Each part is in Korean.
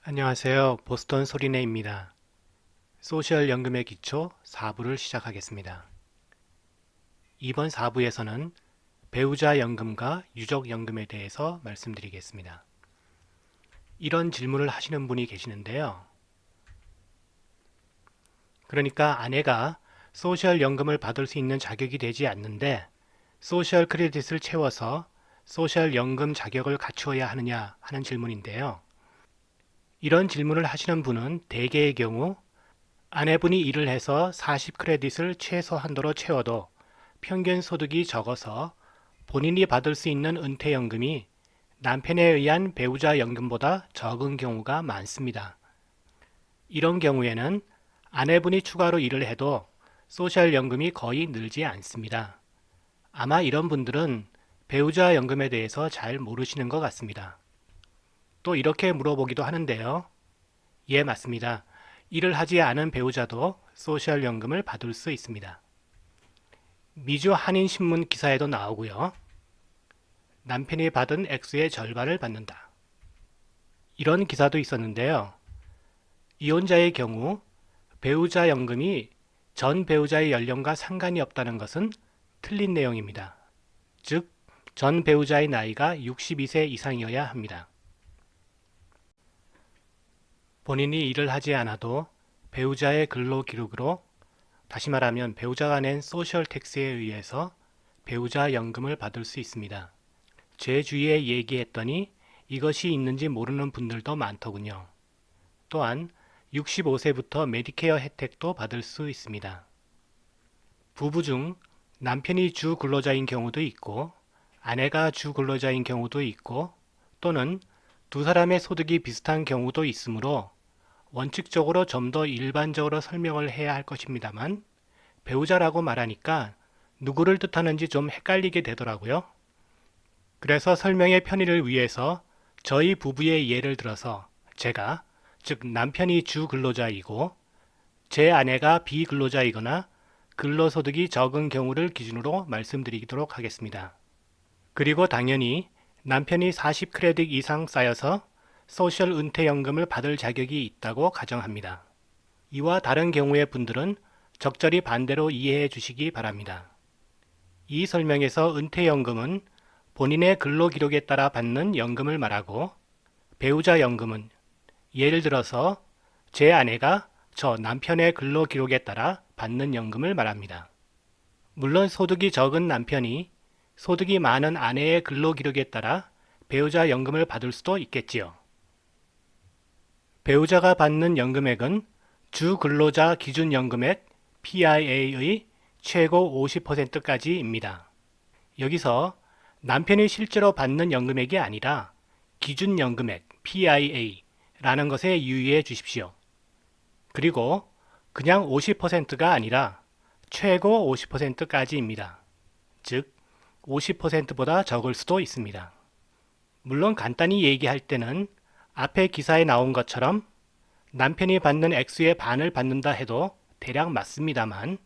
안녕하세요. 보스턴 소리네입니다. 소셜 연금의 기초 4부를 시작하겠습니다. 이번 4부에서는 배우자 연금과 유족 연금에 대해서 말씀드리겠습니다. 이런 질문을 하시는 분이 계시는데요. 그러니까 아내가 소셜 연금을 받을 수 있는 자격이 되지 않는데 소셜 크레딧을 채워서 소셜 연금 자격을 갖추어야 하느냐 하는 질문인데요. 이런 질문을 하시는 분은 대개의 경우 아내분이 일을 해서 40 크레딧을 최소 한도로 채워도 평균 소득이 적어서 본인이 받을 수 있는 은퇴연금이 남편에 의한 배우자 연금보다 적은 경우가 많습니다. 이런 경우에는 아내분이 추가로 일을 해도 소셜 연금이 거의 늘지 않습니다. 아마 이런 분들은 배우자 연금에 대해서 잘 모르시는 것 같습니다. 또 이렇게 물어보기도 하는데요. 예, 맞습니다. 일을 하지 않은 배우자도 소셜 연금을 받을 수 있습니다. 미주 한인신문 기사에도 나오고요. 남편이 받은 액수의 절반을 받는다. 이런 기사도 있었는데요. 이혼자의 경우 배우자 연금이 전 배우자의 연령과 상관이 없다는 것은 틀린 내용입니다. 즉, 전 배우자의 나이가 62세 이상이어야 합니다. 본인이 일을 하지 않아도 배우자의 근로 기록으로, 다시 말하면 배우자가 낸 소셜 텍스에 의해서 배우자 연금을 받을 수 있습니다. 제 주위에 얘기했더니 이것이 있는지 모르는 분들도 많더군요. 또한 65세부터 메디케어 혜택도 받을 수 있습니다. 부부 중 남편이 주 근로자인 경우도 있고 아내가 주 근로자인 경우도 있고 또는 두 사람의 소득이 비슷한 경우도 있으므로 원칙적으로 좀 더 일반적으로 설명을 해야 할 것입니다만 배우자라고 말하니까 누구를 뜻하는지 좀 헷갈리게 되더라고요. 그래서 설명의 편의를 위해서 저희 부부의 예를 들어서 제가, 즉 남편이 주 근로자이고 제 아내가 비근로자이거나 근로소득이 적은 경우를 기준으로 말씀드리도록 하겠습니다. 그리고 당연히 남편이 40 크레딧 이상 쌓여서 소셜 은퇴연금을 받을 자격이 있다고 가정합니다. 이와 다른 경우의 분들은 적절히 반대로 이해해 주시기 바랍니다. 이 설명에서 은퇴연금은 본인의 근로기록에 따라 받는 연금을 말하고 배우자 연금은 예를 들어서 제 아내가 저 남편의 근로기록에 따라 받는 연금을 말합니다. 물론 소득이 적은 남편이 소득이 많은 아내의 근로기록에 따라 배우자 연금을 받을 수도 있겠지요. 배우자가 받는 연금액은 주 근로자 기준연금액 PIA의 최고 50%까지입니다. 여기서 남편이 실제로 받는 연금액이 아니라 기준연금액 PIA라는 것에 유의해 주십시오. 그리고 그냥 50%가 아니라 최고 50%까지입니다. 즉 50%보다 적을 수도 있습니다. 물론 간단히 얘기할 때는 앞에 기사에 나온 것처럼 남편이 받는 액수의 반을 받는다 해도 대략 맞습니다만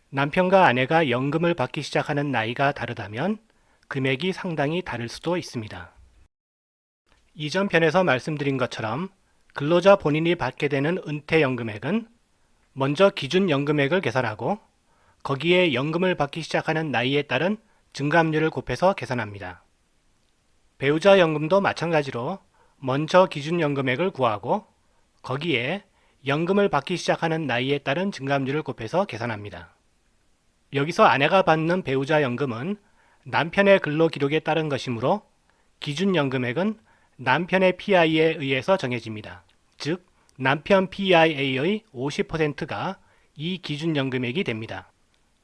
남편과 아내가 연금을 받기 시작하는 나이가 다르다면 금액이 상당히 다를 수도 있습니다. 이전 편에서 말씀드린 것처럼 근로자 본인이 받게 되는 은퇴연금액은 먼저 기준연금액을 계산하고 거기에 연금을 받기 시작하는 나이에 따른 증감률을 곱해서 계산합니다. 배우자 연금도 마찬가지로 먼저 기준연금액을 구하고 거기에 연금을 받기 시작하는 나이에 따른 증감률을 곱해서 계산합니다. 여기서 아내가 받는 배우자 연금은 남편의 근로기록에 따른 것이므로 기준연금액은 남편의 PI에 의해서 정해집니다. 즉, 남편 PIA의 50%가 이 기준연금액이 됩니다.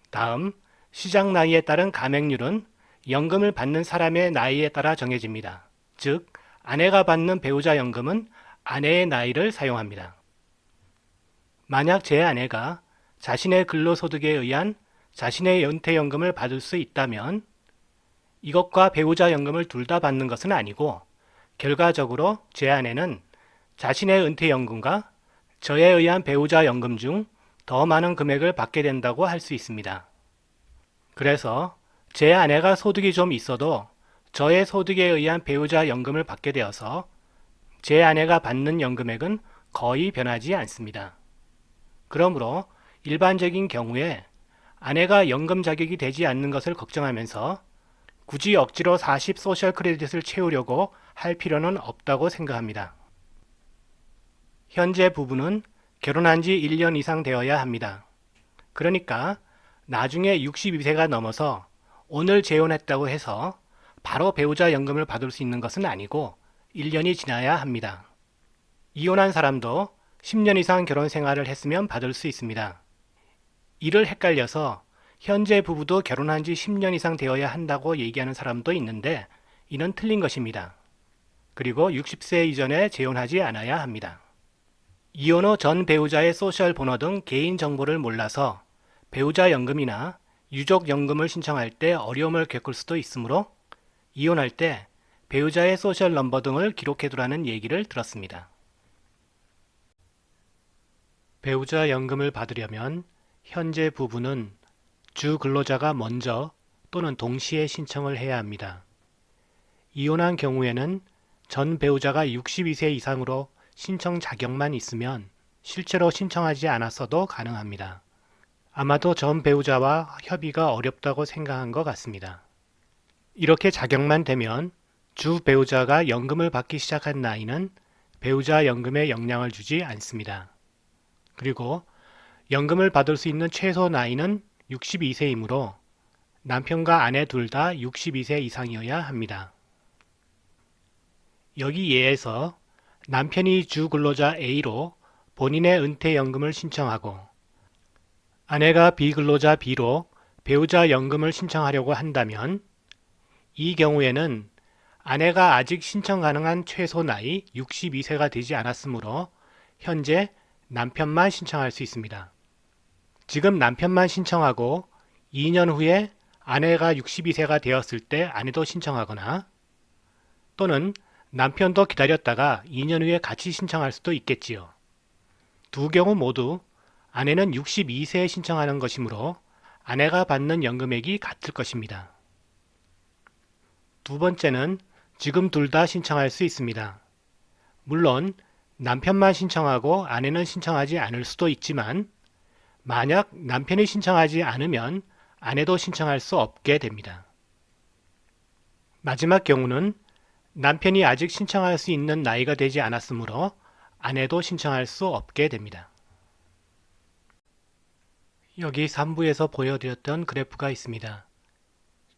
다음, 시작 나이에 따른 감액률은 연금을 받는 사람의 나이에 따라 정해집니다. 즉, 아내가 받는 배우자 연금은 아내의 나이를 사용합니다. 만약 제 아내가 자신의 근로소득에 의한 자신의 은퇴연금을 받을 수 있다면 이것과 배우자 연금을 둘 다 받는 것은 아니고 결과적으로 제 아내는 자신의 은퇴연금과 저에 의한 배우자 연금 중 더 많은 금액을 받게 된다고 할 수 있습니다. 그래서 제 아내가 소득이 좀 있어도 저의 소득에 의한 배우자 연금을 받게 되어서 제 아내가 받는 연금액은 거의 변하지 않습니다. 그러므로 일반적인 경우에 아내가 연금 자격이 되지 않는 것을 걱정하면서 굳이 억지로 40 소셜 크레딧을 채우려고 할 필요는 없다고 생각합니다. 현재 부부는 결혼한 지 1년 이상 되어야 합니다. 그러니까 나중에 62세가 넘어서 오늘 재혼했다고 해서 바로 배우자 연금을 받을 수 있는 것은 아니고 1년이 지나야 합니다. 이혼한 사람도 10년 이상 결혼 생활을 했으면 받을 수 있습니다. 이를 헷갈려서 현재 부부도 결혼한 지 10년 이상 되어야 한다고 얘기하는 사람도 있는데 이는 틀린 것입니다. 그리고 60세 이전에 재혼하지 않아야 합니다. 이혼 후 전 배우자의 소셜 번호 등 개인 정보를 몰라서 배우자 연금이나 유족 연금을 신청할 때 어려움을 겪을 수도 있으므로 이혼할 때 배우자의 소셜 넘버 등을 기록해두라는 얘기를 들었습니다. 배우자 연금을 받으려면 현재 부부는 주 근로자가 먼저 또는 동시에 신청을 해야 합니다. 이혼한 경우에는 전 배우자가 62세 이상으로 신청 자격만 있으면 실제로 신청하지 않았어도 가능합니다. 아마도 전 배우자와 협의가 어렵다고 생각한 것 같습니다. 이렇게 자격만 되면 주 배우자가 연금을 받기 시작한 나이는 배우자 연금에 영향을 주지 않습니다. 그리고 연금을 받을 수 있는 최소 나이는 62세이므로 남편과 아내 둘 다 62세 이상이어야 합니다. 여기 예에서 남편이 주 근로자 A로 본인의 은퇴연금을 신청하고 아내가 비근로자 B로 배우자 연금을 신청하려고 한다면 이 경우에는 아내가 아직 신청 가능한 최소 나이 62세가 되지 않았으므로 현재 남편만 신청할 수 있습니다. 지금 남편만 신청하고 2년 후에 아내가 62세가 되었을 때 아내도 신청하거나 또는 남편도 기다렸다가 2년 후에 같이 신청할 수도 있겠지요. 두 경우 모두 아내는 62세에 신청하는 것이므로 아내가 받는 연금액이 같을 것입니다. 두 번째는 지금 둘 다 신청할 수 있습니다. 물론 남편만 신청하고 아내는 신청하지 않을 수도 있지만 만약 남편이 신청하지 않으면 아내도 신청할 수 없게 됩니다. 마지막 경우는 남편이 아직 신청할 수 있는 나이가 되지 않았으므로 아내도 신청할 수 없게 됩니다. 여기 3부에서 보여드렸던 그래프가 있습니다.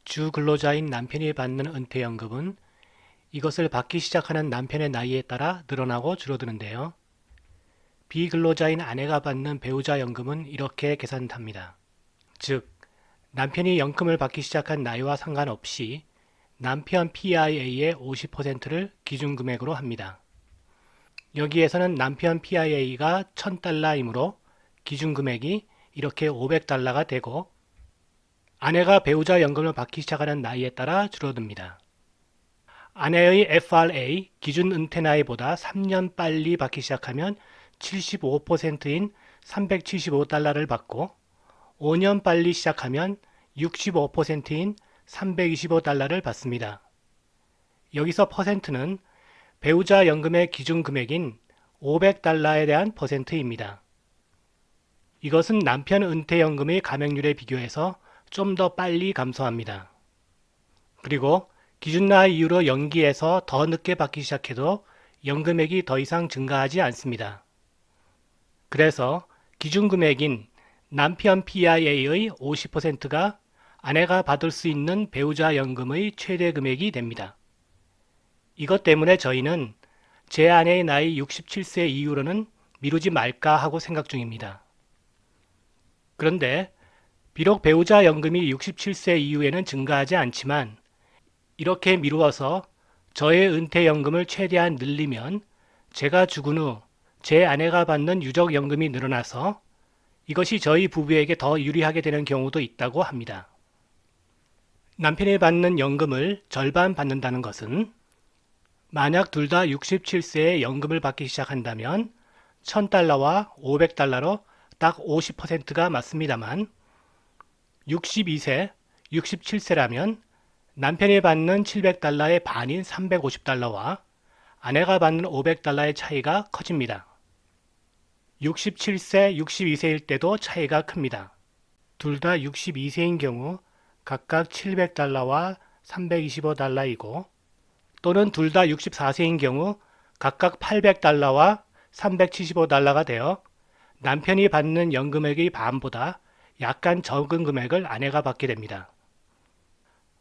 주 근로자인 남편이 받는 은퇴연금은 이것을 받기 시작하는 남편의 나이에 따라 늘어나고 줄어드는데요. 비근로자인 아내가 받는 배우자 연금은 이렇게 계산합니다. 즉, 남편이 연금을 받기 시작한 나이와 상관없이 남편 PIA의 50%를 기준금액으로 합니다. 여기에서는 남편 PIA가 $1000이므로 기준금액이 이렇게 $500가 되고 아내가 배우자 연금을 받기 시작하는 나이에 따라 줄어듭니다. 아내의 FRA 기준 은퇴 나이보다 3년 빨리 받기 시작하면 75%인 $375를 받고 5년 빨리 시작하면 65%인 $325를 받습니다. 여기서 퍼센트는 배우자 연금의 기준 금액인 $500에 대한 퍼센트입니다. 이것은 남편 은퇴연금의 감액률에 비교해서 좀 더 빨리 감소합니다. 그리고 기준 나이 이후로 연기해서 더 늦게 받기 시작해도 연금액이 더 이상 증가하지 않습니다. 그래서 기준 금액인 남편 PIA의 50%가 아내가 받을 수 있는 배우자 연금의 최대 금액이 됩니다. 이것 때문에 저희는 제 아내의 나이 67세 이후로는 미루지 말까 하고 생각 중입니다. 그런데 비록 배우자 연금이 67세 이후에는 증가하지 않지만 이렇게 미루어서 저의 은퇴연금을 최대한 늘리면 제가 죽은 후 제 아내가 받는 유족연금이 늘어나서 이것이 저희 부부에게 더 유리하게 되는 경우도 있다고 합니다. 남편이 받는 연금을 절반 받는다는 것은 만약 둘 다 67세에 연금을 받기 시작한다면 $1000와 $500로 딱 50%가 맞습니다만 62세, 67세라면 남편이 받는 $700의 반인 $350와 아내가 받는 500달러의 차이가 커집니다. 67세, 62세일 때도 차이가 큽니다. 둘 다 62세인 경우 각각 700달러와 325달러이고 또는 둘 다 64세인 경우 각각 800달러와 375달러가 되어 남편이 받는 연금액의 반보다 약간 적은 금액을 아내가 받게 됩니다.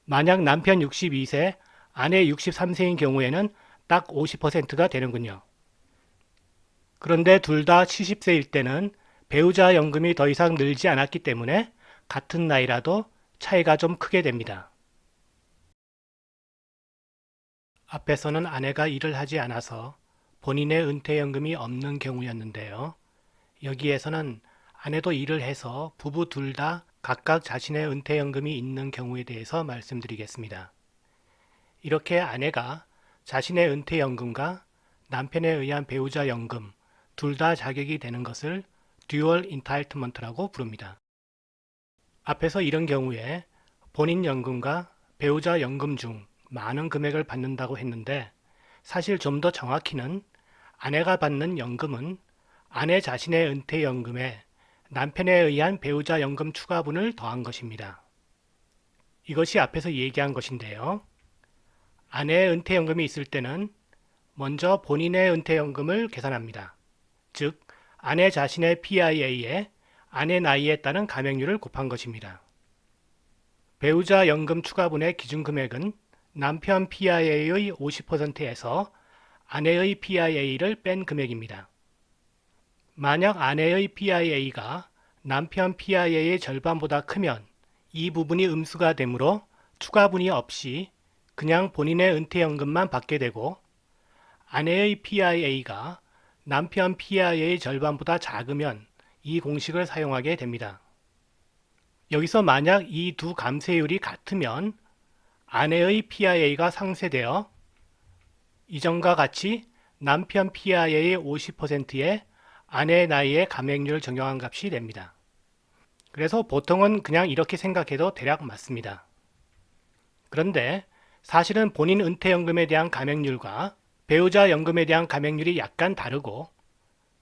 만약 남편 62세, 아내 63세인 경우에는 딱 50%가 되는군요. 그런데 둘 다 70세일 때는 배우자 연금이 더 이상 늘지 않았기 때문에 같은 나이라도 차이가 좀 크게 됩니다. 앞에서는 아내가 일을 하지 않아서 본인의 은퇴연금이 없는 경우였는데요. 여기에서는 아내도 일을 해서 부부 둘 다 각각 자신의 은퇴연금이 있는 경우에 대해서 말씀드리겠습니다. 이렇게 아내가 자신의 은퇴연금과 남편에 의한 배우자 연금 둘 다 자격이 되는 것을 듀얼 인타이트먼트라고 부릅니다. 앞에서 이런 경우에 본인 연금과 배우자 연금 중 많은 금액을 받는다고 했는데 사실 좀 더 정확히는 아내가 받는 연금은 아내 자신의 은퇴연금에 남편에 의한 배우자 연금 추가분을 더한 것입니다. 이것이 앞에서 얘기한 것인데요. 아내의 은퇴연금이 있을 때는 먼저 본인의 은퇴연금을 계산합니다. 즉, 아내 자신의 PIA에 아내 나이에 따른 감액률을 곱한 것입니다. 배우자 연금 추가분의 기준금액은 남편 PIA의 50%에서 아내의 PIA를 뺀 금액입니다. 만약 아내의 PIA가 남편 PIA의 절반보다 크면 이 부분이 음수가 되므로 추가분이 없이 그냥 본인의 은퇴연금만 받게 되고 아내의 PIA가 남편 PIA의 절반보다 작으면 이 공식을 사용하게 됩니다. 여기서 만약 이 두 감세율이 같으면 아내의 PIA가 상쇄되어 이전과 같이 남편 PIA의 50%에 아내의 나이에 감액률을 적용한 값이 됩니다. 그래서 보통은 그냥 이렇게 생각해도 대략 맞습니다. 그런데 사실은 본인 은퇴연금에 대한 감액률과 배우자 연금에 대한 감액률이 약간 다르고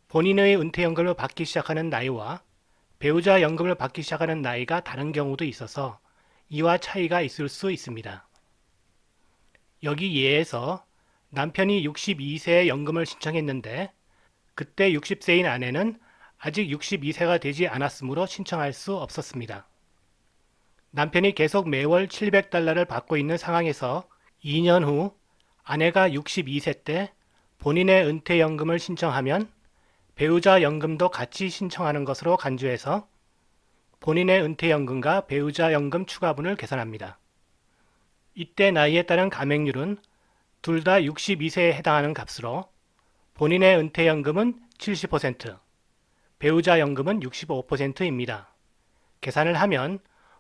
본인의 은퇴연금을 받기 시작하는 나이와 배우자 연금을 받기 시작하는 나이가 다른 경우도 있어서 이와 차이가 있을 수 있습니다. 여기 예에서 남편이 62세에 연금을 신청했는데 그때 60세인 아내는 아직 62세가 되지 않았으므로 신청할 수 없었습니다. 남편이 계속 매월 700달러를 받고 있는 상황에서 2년 후 아내가 62세 때 본인의 은퇴연금을 신청하면 배우자 연금도 같이 신청하는 것으로 간주해서 본인의 은퇴연금과 배우자 연금 추가분을 계산합니다. 이때 나이에 따른 감액률은 둘 다 62세에 해당하는 값으로 본인의 은퇴연금은 70%, 배우자 연금은 65%입니다. 계산을 하면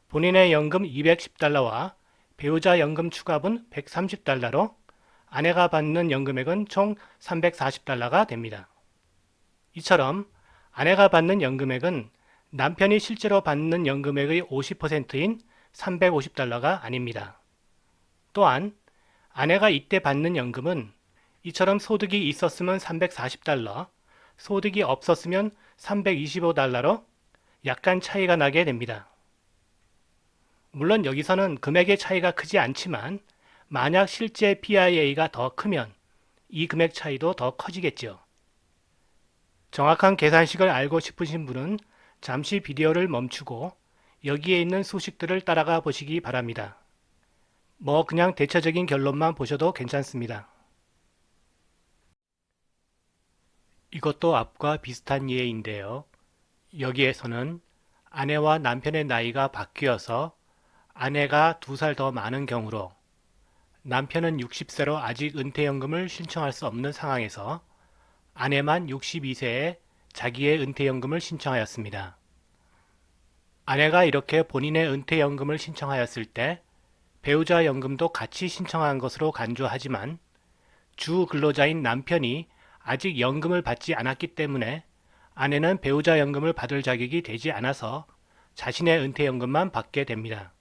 본인의 연금 210달러와 배우자 연금 추가분 130달러로 아내가 받는 연금액은 총 340달러가 됩니다. 이처럼 아내가 받는 연금액은 남편이 실제로 받는 연금액의 50%인 350달러가 아닙니다. 또한 아내가 이때 받는 연금은 이처럼 소득이 있었으면 340달러, 소득이 없었으면 325달러로 약간 차이가 나게 됩니다. 물론 여기서는 금액의 차이가 크지 않지만 만약 실제 PIA가 더 크면 이 금액 차이도 더 커지겠죠. 정확한 계산식을 알고 싶으신 분은 잠시 비디오를 멈추고 여기에 있는 수식들을 따라가 보시기 바랍니다. 그냥 대체적인 결론만 보셔도 괜찮습니다. 이것도 앞과 비슷한 예인데요. 여기에서는 아내와 남편의 나이가 바뀌어서 아내가 2살 더 많은 경우로 남편은 60세로 아직 은퇴연금을 신청할 수 없는 상황에서 아내만 62세에 자기의 은퇴연금을 신청하였습니다. 아내가 이렇게 본인의 은퇴연금을 신청하였을 때 배우자 연금도 같이 신청한 것으로 간주하지만 주 근로자인 남편이 아직 연금을 받지 않았기 때문에 아내는 배우자 연금을 받을 자격이 되지 않아서 자신의 은퇴연금만 받게 됩니다.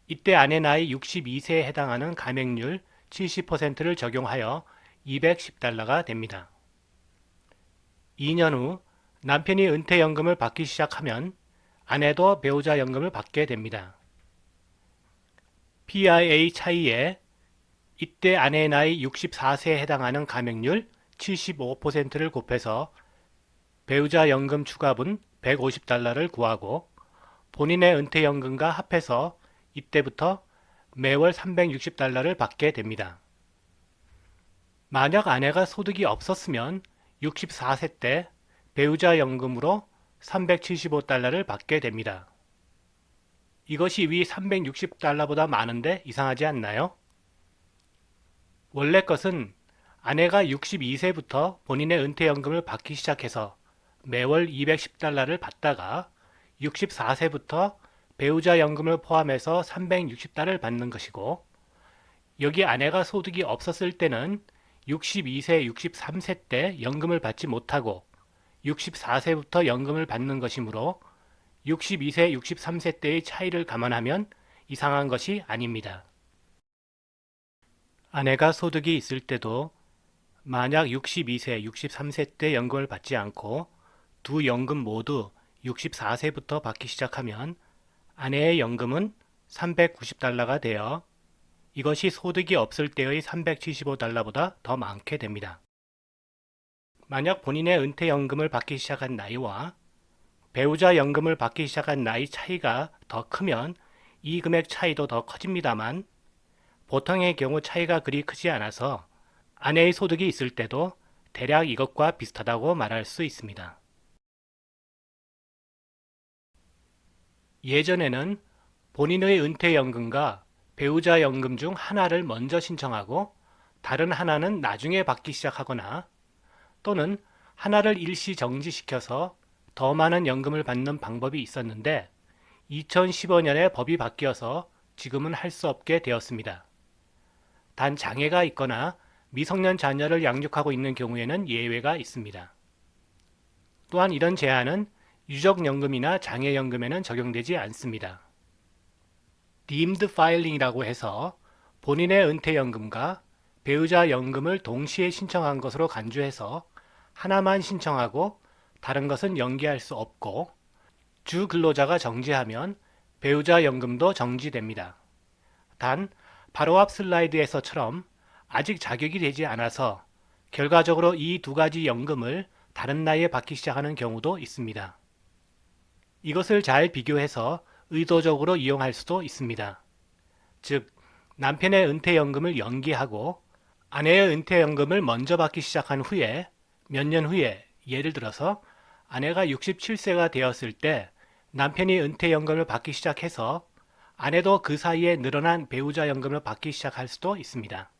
이때 아내 나이 62세에 해당하는 감액률 70%를 적용하여 210달러가 됩니다. 2년 후 남편이 은퇴연금을 받기 시작하면 아내도 배우자연금을 받게 됩니다. PIA 차이에 이때 아내의 나이 64세에 해당하는 감액률 75%를 곱해서 배우자 연금 추가분 150달러를 구하고 본인의 은퇴연금과 합해서 이때부터 매월 360달러를 받게 됩니다. 만약 아내가 소득이 없었으면 64세 때 배우자 연금으로 375달러를 받게 됩니다. 이것이 위 360달러보다 많은데 이상하지 않나요? 원래 것은 아내가 62세부터 본인의 은퇴연금을 받기 시작해서 매월 210달러를 받다가 64세부터 배우자 연금을 포함해서 360달러를 받는 것이고, 여기 아내가 소득이 없었을 때는 62세, 63세 때 연금을 받지 못하고 64세부터 연금을 받는 것이므로 62세, 63세 때의 차이를 감안하면 이상한 것이 아닙니다. 아내가 소득이 있을 때도 만약 62세, 63세 때 연금을 받지 않고 두 연금 모두 64세부터 받기 시작하면 아내의 연금은 390달러가 되어 이것이 소득이 없을 때의 375달러보다 더 많게 됩니다. 만약 본인의 은퇴연금을 받기 시작한 나이와 배우자 연금을 받기 시작한 나이 차이가 더 크면 이 금액 차이도 더 커집니다만 보통의 경우 차이가 그리 크지 않아서 아내의 소득이 있을 때도 대략 이것과 비슷하다고 말할 수 있습니다. 예전에는 본인의 은퇴연금과 배우자 연금 중 하나를 먼저 신청하고 다른 하나는 나중에 받기 시작하거나 또는 하나를 일시 정지시켜서 더 많은 연금을 받는 방법이 있었는데 2015년에 법이 바뀌어서 지금은 할 수 없게 되었습니다. 단 장애가 있거나 미성년 자녀를 양육하고 있는 경우에는 예외가 있습니다. 또한 이런 제한은 유족연금이나 장애연금에는 적용되지 않습니다. Deemed Filing이라고 해서 본인의 은퇴연금과 배우자 연금을 동시에 신청한 것으로 간주해서 하나만 신청하고 다른 것은 연기할 수 없고 주 근로자가 정지하면 배우자 연금도 정지됩니다. 단 바로 앞 슬라이드에서처럼 아직 자격이 되지 않아서 결과적으로 이 두 가지 연금을 다른 나이에 받기 시작하는 경우도 있습니다. 이것을 잘 비교해서 의도적으로 이용할 수도 있습니다. 즉, 남편의 은퇴연금을 연기하고 아내의 은퇴연금을 먼저 받기 시작한 후에 몇 년 후에 예를 들어서 아내가 67세가 되었을 때 남편이 은퇴연금을 받기 시작해서 아내도 그 사이에 늘어난 배우자 연금을 받기 시작할 수도 있습니다.